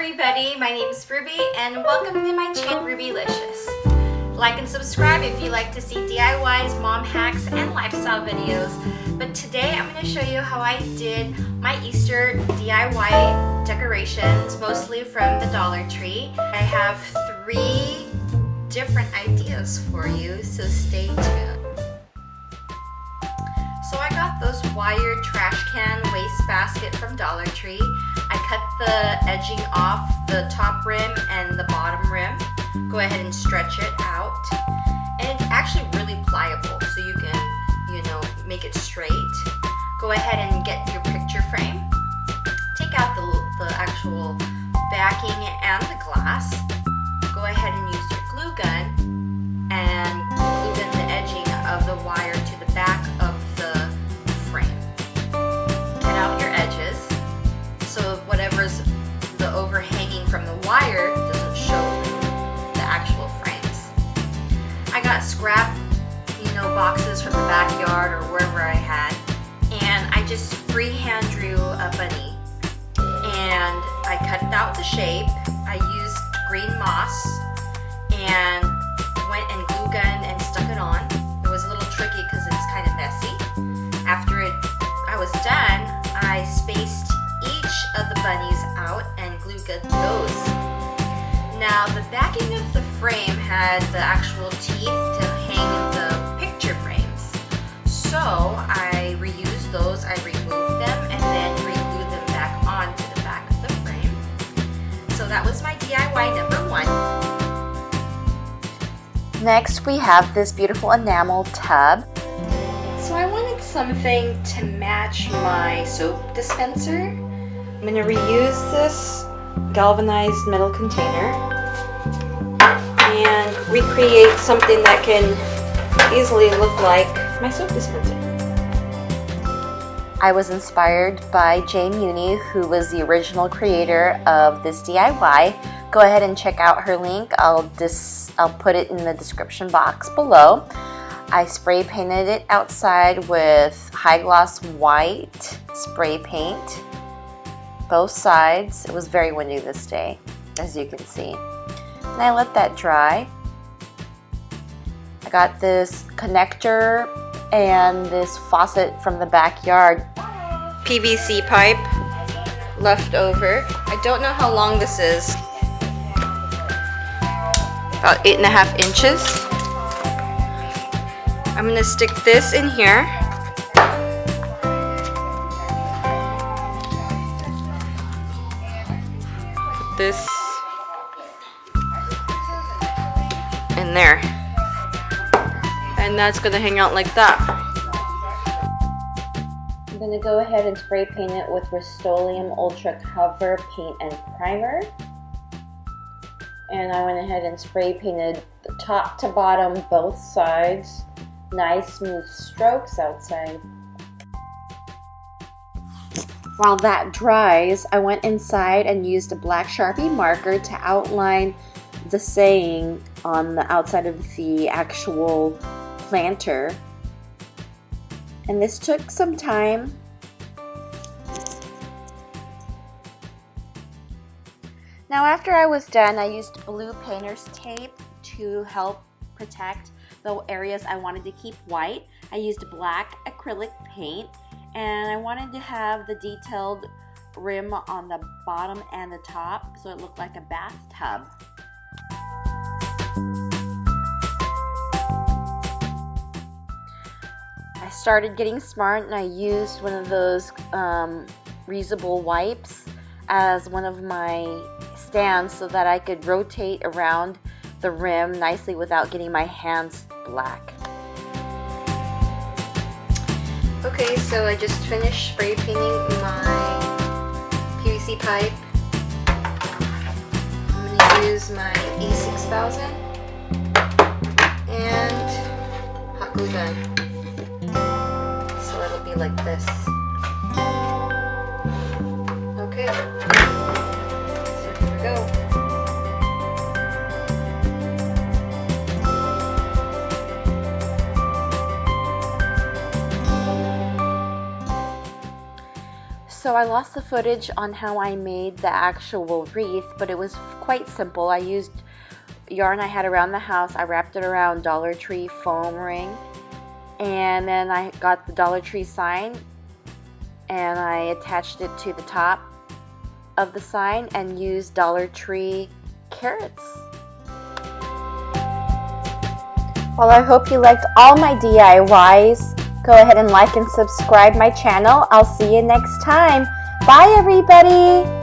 everybody, my name is Ruby and welcome to my channel Rubylicious. Like and subscribe if you like to see DIYs, mom hacks, and lifestyle videos. But today I'm going to show you how I did my Easter DIY decorations, mostly from the Dollar Tree. I have 3 different ideas for you, so stay tuned. So I got those wire trash can wastebasket from Dollar Tree. I cut the edging off the top rim and the bottom rim. Go ahead and stretch it out. And it's actually really pliable, so you can, make it straight. Go ahead and get your picture frame. Take out the actual backing and the glass. Go ahead and use your glue gun and glue gun the edging of the wire to the back of the frame. Cut out your edges so whatever's the overhanging from the wire doesn't show the actual frames. I got scrap, boxes from the backyard or wherever I had, and I just freehand drew a bunny. And I cut out the shape. I used green moss and went and glue gunned and stuck it on. It was a little tricky because it's kind of messy. After I was done, I spaced each of the bunnies out and glue gunned those. Now the backing of the frame had the actual teeth to hang the picture frames. So I reused those, I removed them and then re-glued them back onto the back of the frame. So that was my DIY number 1. Next we have this beautiful enamel tub. So I wanted something to match my soap dispenser. I'm going to reuse this galvanized metal container and recreate something that can easily look like my soap dispenser. I was inspired by Jay Munee, who was the original creator of this DIY. Go ahead and check out her link. I'll put it in the description box below. I spray painted it outside with high gloss white spray paint, both sides. It was very windy this day, as you can see. And I let that dry. I got this connector and this faucet from the backyard. PVC pipe left over. I don't know how long this is. About 8.5 inches. I'm going to stick this in here. Put this in there. And that's going to hang out like that. I'm going to go ahead and spray paint it with Rust-Oleum Ultra Cover Paint and Primer. And I went ahead and spray painted the top to bottom, both sides. Nice smooth strokes outside. While that dries, I went inside and used a black Sharpie marker to outline the saying on the outside of the actual planter. And this took some time. Now after I was done, I used blue painter's tape to help protect the areas I wanted to keep white. I used black acrylic paint and I wanted to have the detailed rim on the bottom and the top so it looked like a bathtub. I started getting smart and I used one of those reusable wipes as one of my stands so that I could rotate around the rim nicely without getting my hands black. Okay, so I just finished spray painting my PVC pipe. I'm going to use my E6000 and hot glue gun. So it'll be like this. Okay, so here we go. So I lost the footage on how I made the actual wreath, but it was quite simple. I used yarn I had around the house. I wrapped it around Dollar Tree foam ring, and then I got the Dollar Tree sign and I attached it to the top of the sign and used Dollar Tree carrots. Well, I hope you liked all my DIYs. Go ahead and like and subscribe my channel. I'll see you next time. Bye, everybody.